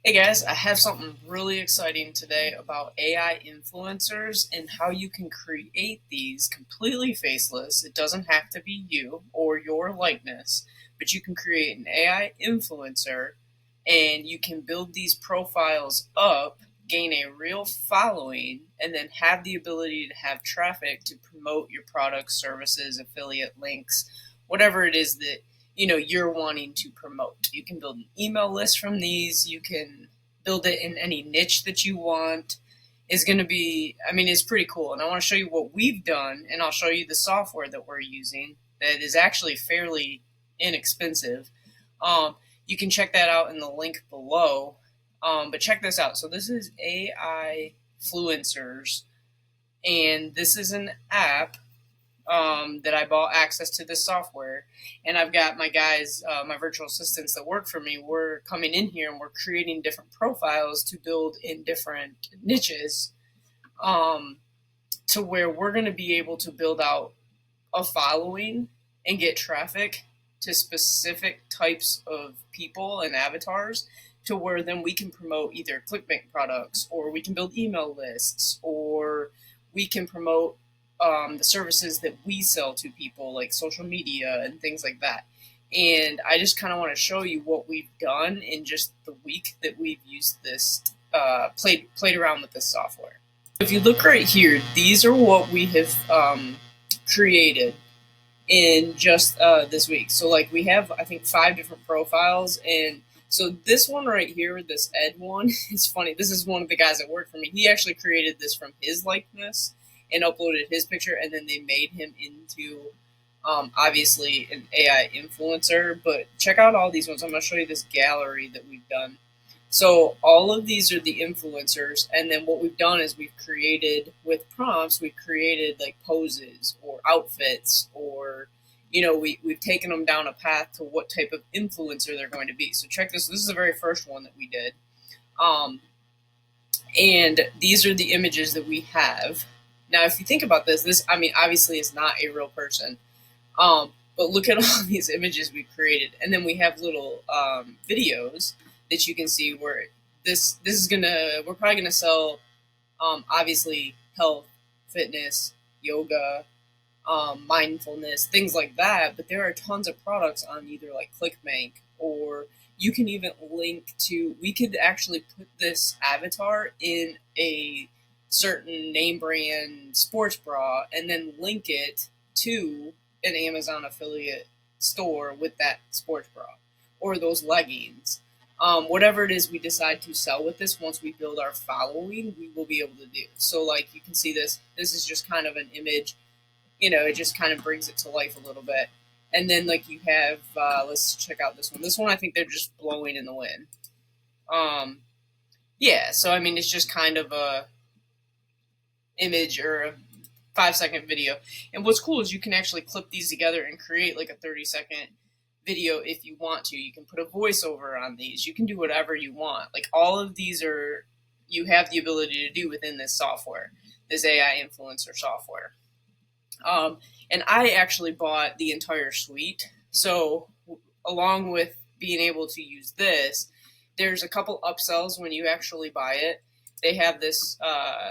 Hey guys, I have something really exciting today about AI influencers and how you can create these completely faceless. It doesn't have to be you or your likeness, but you can create an AI influencer and you can build these profiles up, gain a real following, and then have the ability to have traffic to promote your products, services, affiliate links, whatever it is that you're wanting to promote. You can build an email list from these. You can build it in any niche that you want. Is going to be, it's pretty cool. And I want to show you what we've done, and I'll show you the software that we're using that is actually fairly inexpensive. You can check that out in the link below. But check this out. So this is AI Influencers, and this is an app that I bought access to this software, and I've got my guys, my virtual assistants that work for me. We're coming in here and we're creating different profiles to build in different niches, um, to where we're going to be able to build out a following and get traffic to specific types of people and avatars, to where then we can promote either clickbank products, or we can build email lists, or we can promote the services that we sell to people, like social media and things like that. And I just kind of want to show you what we've done in just the week that we've used this, played around with this software. If you look right here, these are what we have created in just this week. So like we have, I think, 5 different profiles. And so this one right here, this Ed one, is funny. This is one of the guys that worked for me. He actually created this from his likeness and uploaded his picture, and then they made him into obviously an AI influencer. But check out all these ones. I'm going to show you this gallery that we've done. So all of these are the influencers, and then what we've done is we've created, with prompts, we've created like poses or outfits, or we've taken them down a path to what type of influencer they're going to be. So check this. This is the very first one that we did, um, and these are the images that we have. Now, if you think about this, obviously is not a real person, but look at all these images we created, and then we have little videos that you can see where this is gonna, we're probably gonna sell, obviously, health, fitness, yoga, mindfulness, things like that. But there are tons of products on either like ClickBank, or you can even link to. We could actually put this avatar in a certain name brand sports bra and then link it to an Amazon affiliate store with that sports bra or those leggings. Whatever it is we decide to sell with this, once we build our following, we will be able to do. So, like, you can see this. This is just kind of an image. It just kind of brings it to life a little bit. And then, like, you have, let's check out this one. This one, I think they're just blowing in the wind. Yeah, so it's just kind of a image or a 5-second video. And what's cool is you can actually clip these together and create like a 30-second video if you want to. You can put a voiceover on these. You can do whatever you want. Like, all of these are, you have the ability to do within this software, this AI influencer software. And I actually bought the entire suite. So along with being able to use this, there's a couple upsells when you actually buy it. They have this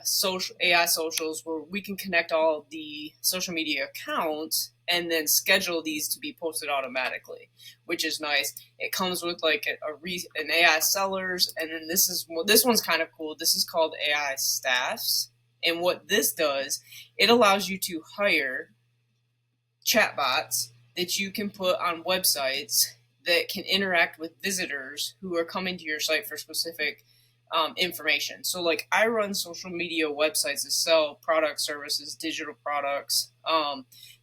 social AI socials where we can connect all the social media accounts and then schedule these to be posted automatically, which is nice. It comes with like an AI sellers, and then this one's kind of cool. This is called AI staffs, and what this does, it allows you to hire chatbots that you can put on websites that can interact with visitors who are coming to your site for specific information. So, like, I run social media websites that sell products, services, digital products,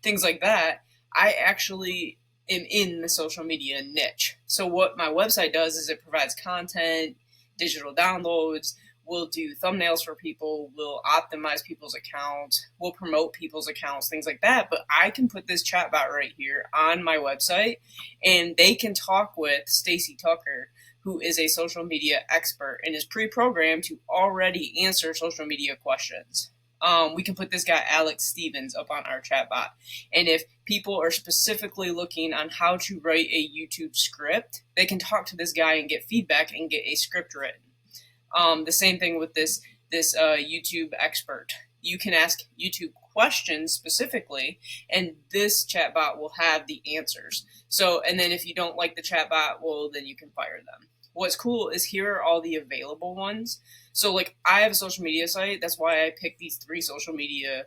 things like that. I actually am in the social media niche. So, what my website does is it provides content, digital downloads. We'll do thumbnails for people. We'll optimize people's accounts. We'll promote people's accounts, things like that. But I can put this chatbot right here on my website, and they can talk with Stacy Tucker, who is a social media expert and is pre-programmed to already answer social media questions. we can put this guy Alex Stevens up on our chatbot. And if people are specifically looking on how to write a YouTube script, they can talk to this guy and get feedback and get a script written. The same thing with this YouTube expert. You can ask YouTube questions specifically, and this chatbot will have the answers. So, and then if you don't like the chatbot, well, then you can fire them. What's cool is here are all the available ones. So, like, I have a social media site. That's why I picked these 3 social media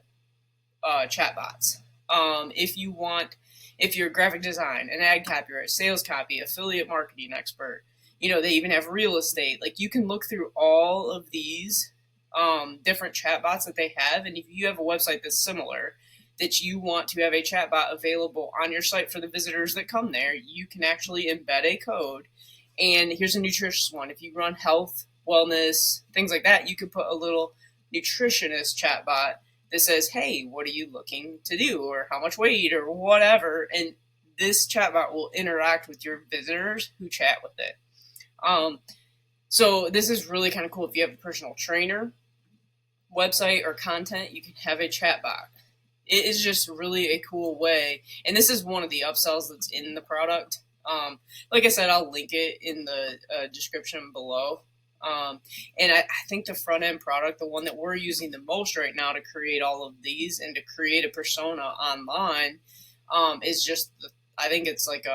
chatbots. If you're graphic design, an ad copywriter, sales copy, affiliate marketing expert, they even have real estate. Like, you can look through all of these different chatbots that they have. And if you have a website that's similar, that you want to have a chatbot available on your site for the visitors that come there, you can actually embed a code. And here's a nutritious one. If you run health, wellness, things like that, you could put a little nutritionist chatbot that says, hey, what are you looking to do? Or how much weight or whatever. And this chatbot will interact with your visitors who chat with it. So this is really kind of cool. If you have a personal trainer, website, or content, you can have a chatbot. It is just really a cool way. And this is one of the upsells that's in the product. Like I said, I'll link it in the description below. And I think the front end product, the one that we're using the most right now to create all of these and to create a persona online, is just, I think it's like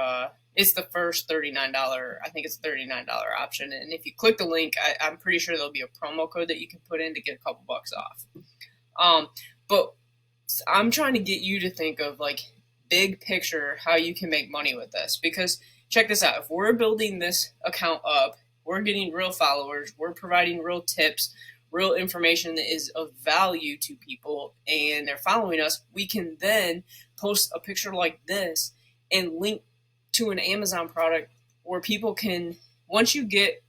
it's the first $39. I think it's a $39 option. And if you click the link, I'm pretty sure there'll be a promo code that you can put in to get a couple bucks off. But I'm trying to get you to think of, like, big picture how you can make money with this. Because check this out. If we're building this account up, we're getting real followers, we're providing real tips, real information that is of value to people, and they're following us, we can then post a picture like this and link to an Amazon product where people can, once you get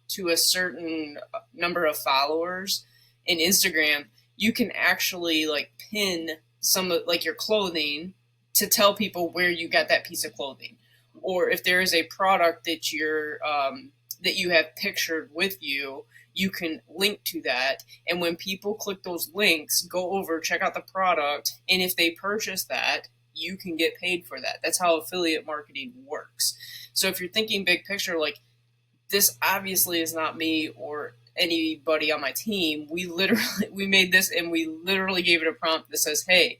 to a certain number of followers in Instagram, you can actually, like, pin some of, like, your clothing to tell people where you got that piece of clothing. Or if there is a product that that you have pictured with you, you can link to that. And when people click those links, go over, check out the product, and if they purchase that, you can get paid for that. That's how affiliate marketing works. So if you're thinking big picture, like, this obviously is not me or anybody on my team. We made this, and we literally gave it a prompt that says, hey,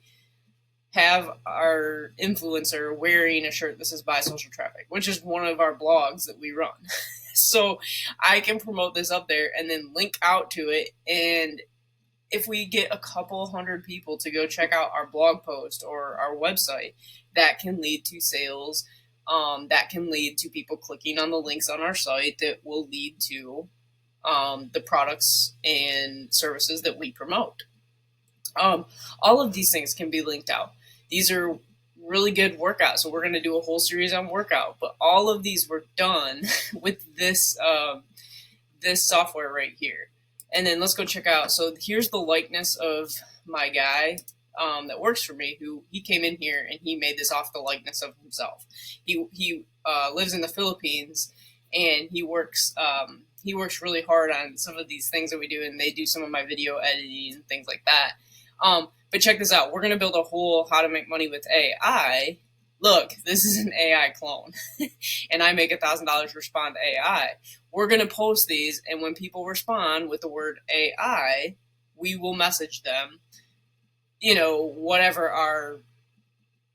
have our influencer wearing a shirt that says buy social traffic, which is one of our blogs that we run. So I can promote this up there and then link out to it. And if we get a couple hundred people to go check out our blog post or our website, that can lead to sales. That can lead to people clicking on the links on our site that will lead to the products and services that we promote. All of these things can be linked out. These are really good workouts. So we're going to do a whole series on workout, but all of these were done with this software right here. And then let's go check out. So here's the likeness of my guy that works for me, who he came in here and he made this off the likeness of himself. He lives in the Philippines, and he works really hard on some of these things that we do, and they do some of my video editing and things like that. But check this out. We're going to build a whole how to make money with AI. Look, this is an AI clone, and I make $1,000 respond to AI. We're going to post these, and when people respond with the word AI, we will message them, whatever our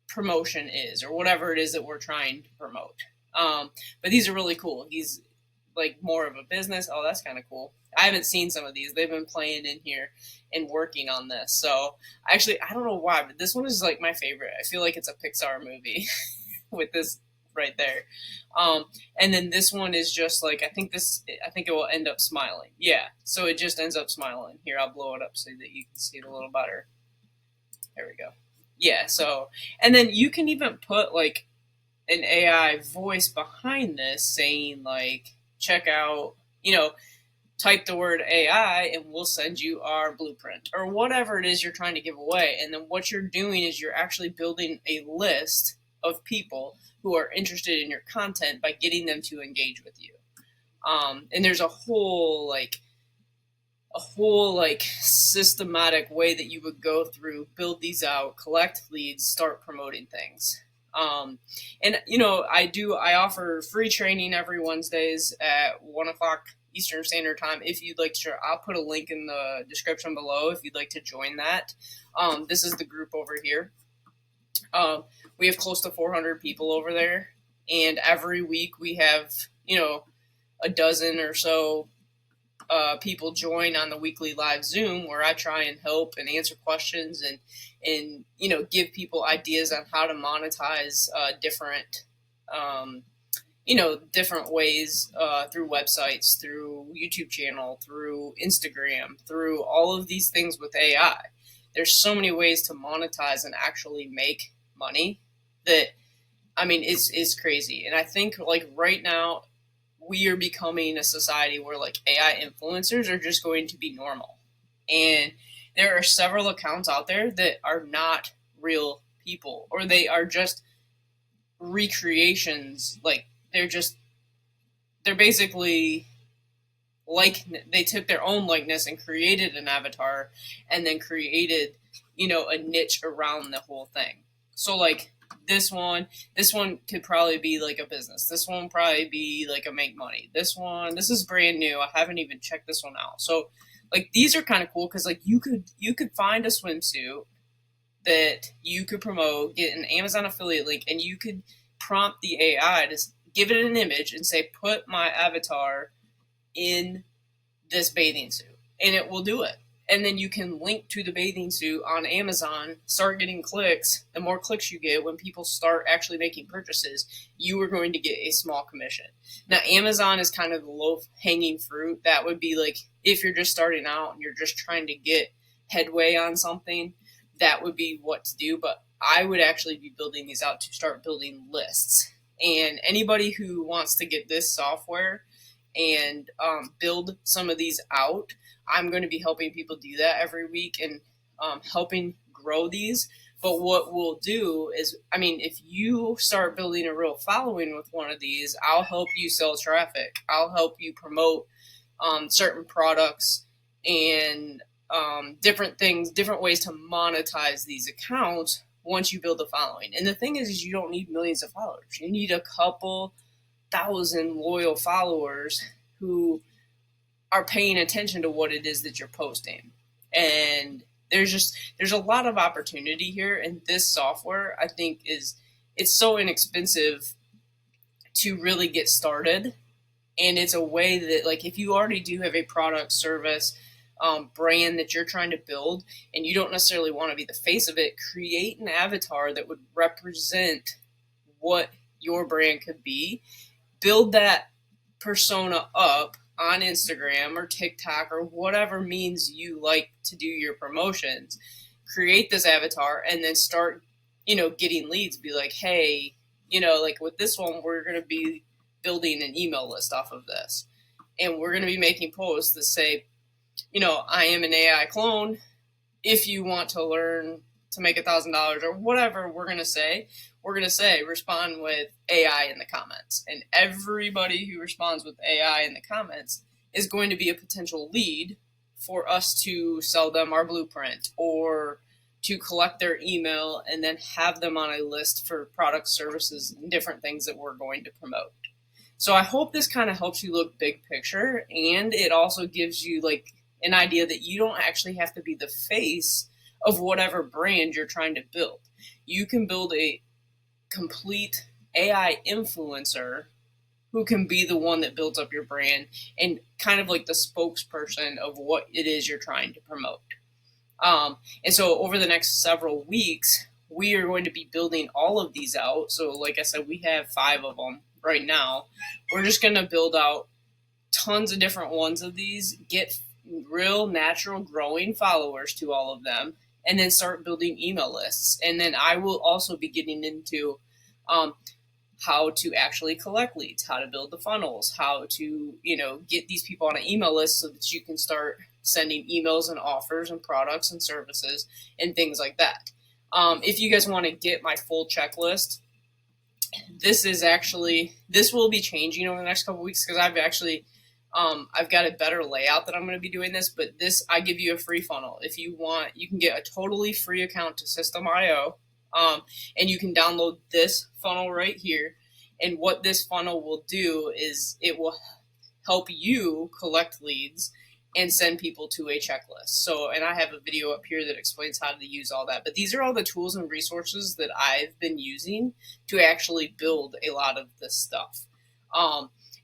promotion is or whatever it is that we're trying to promote. But these are really cool. He's like more of a business. Oh, that's kind of cool. I haven't seen some of these. They've been playing in here and working on this. So actually, I don't know why, but this one is like my favorite. I feel like it's a Pixar movie with this right there. And then this one is just like, I think it will end up smiling. Yeah. So it just ends up smiling. Here, I'll blow it up so that you can see it a little better. There we go. Yeah. So, and then you can even put like an AI voice behind this saying like, check out, type the word AI and we'll send you our blueprint or whatever it is you're trying to give away. And then what you're doing is you're actually building a list of people who are interested in your content by getting them to engage with you. And there's a whole a whole like systematic way that you would go through, build these out, collect leads, start promoting things. And I offer free training every Wednesdays at 1 o'clock Eastern Standard Time. If you'd like to, I'll put a link in the description below if you'd like to join that. This is the group over here. We have close to 400 people over there, and every week we have, a dozen or so people join on the weekly live Zoom where I try and help and answer questions and give people ideas on how to monetize different different ways through websites, through YouTube channel, through Instagram, through all of these things with AI. There's so many ways to monetize and actually make money that, it's crazy. And I think like right now we are becoming a society where like AI influencers are just going to be normal. And there are several accounts out there that are not real people, or they are just recreations. Like they're basically like they took their own likeness and created an avatar and then created, a niche around the whole thing. So like this one could probably be like a business. This one probably be like a make money. This is brand new. I haven't even checked this one out. So like these are kind of cool because like you could find a swimsuit that you could promote, get an Amazon affiliate link, and you could prompt the AI to give it an image and say, put my avatar in this bathing suit, and it will do it. And then you can link to the bathing suit on Amazon, start getting clicks. The more clicks you get, when people start actually making purchases, you are going to get a small commission. Now, Amazon is kind of the low-hanging fruit. That would be like if you're just starting out and you're just trying to get headway on something, that would be what to do. But I would actually be building these out to start building lists. And anybody who wants to get this software and build some of these out, I'm going to be helping people do that every week and helping grow these. But what we'll do is, if you start building a real following with one of these, I'll help you sell traffic. I'll help you promote certain products and different things, different ways to monetize these accounts once you build a following. And the thing is you don't need millions of followers. You need a couple thousand loyal followers who are paying attention to what it is that you're posting. And there's a lot of opportunity here, and this software I think it's so inexpensive to really get started. And it's a way that like if you already do have a product, service, brand that you're trying to build and you don't necessarily want to be the face of it, create an avatar that would represent what your brand could be. Build that persona up on Instagram or TikTok or whatever means you like to do your promotions. Create this avatar and then start, getting leads. Be like, hey, like with this one, we're going to be building an email list off of this. And we're going to be making posts that say, I am an AI clone. If you want to learn to make $1,000 or whatever we're going to say, respond with AI in the comments. And everybody who responds with AI in the comments is going to be a potential lead for us to sell them our blueprint or to collect their email and then have them on a list for products, services, and different things that we're going to promote. So I hope this kind of helps you look big picture, and it also gives you like an idea that you don't actually have to be the face of whatever brand you're trying to build. You can build a complete AI influencer who can be the one that builds up your brand and kind of like the spokesperson of what it is you're trying to promote. And so over the next several weeks, we are going to be building all of these out. So like I said, we have 5 of them right now. We're just going to build out tons of different ones of these, get real natural growing followers to all of them, and then start building email lists. And then I will also be getting into how to actually collect leads, how to build the funnels, how to, get these people on an email list so that you can start sending emails and offers and products and services and things like that. If you guys want to get my full checklist, this will be changing over the next couple of weeks because I've actually I've got a better layout that I'm going to be doing this, but this, I give you a free funnel. If you want, you can get a totally free account to System.io, and you can download this funnel right here. And what this funnel will do is it will help you collect leads and send people to a checklist. So, and I have a video up here that explains how to use all that. But these are all the tools and resources that I've been using to actually build a lot of this stuff.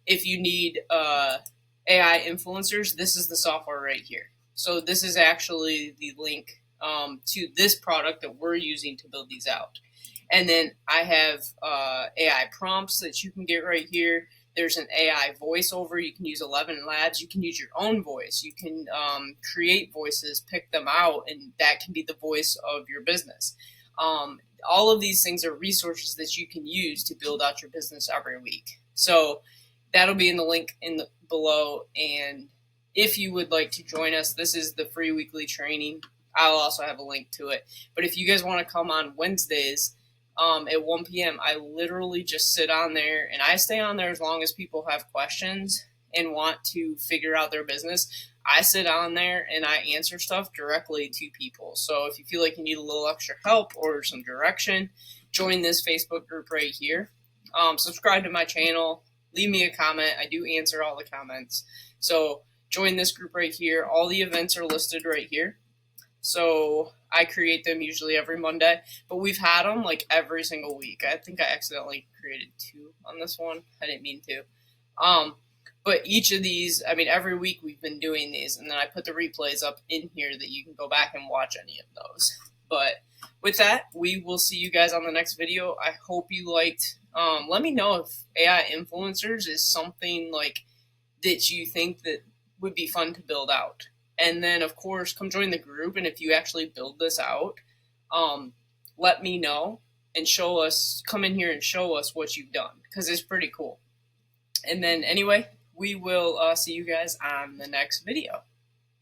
If you need AI influencers, this is the software right here. So this is actually the link to this product that we're using to build these out. And then I have AI prompts that you can get right here. There's an AI voiceover. You can use 11 Labs. You can use your own voice. You can create voices, pick them out, and that can be the voice of your business. All of these things are resources that you can use to build out your business every week. So that'll be in the link below. And if you would like to join us, this is the free weekly training. I'll also have a link to it. But if you guys want to come on Wednesdays, at 1 p.m., I literally just sit on there, and I stay on there as long as people have questions and want to figure out their business. I sit on there and I answer stuff directly to people. So if you feel like you need a little extra help or some direction, join this Facebook group right here. Subscribe to my channel. Leave me a comment. I do answer all the comments. So join this group right here. All the events are listed right here. So I create them usually every Monday, but we've had them like every single week. I think I accidentally created 2 on this one. I didn't mean to. But each of these, I mean, every week we've been doing these, and then I put the replays up in here that you can go back and watch any of those. But with that, we will see you guys on the next video. I hope you liked. Let me know if AI influencers is something like that you think that would be fun to build out. And then, of course, come join the group. And if you actually build this out, let me know and show us, come in here and show us what you've done, because it's pretty cool. And then, anyway, we will see you guys on the next video.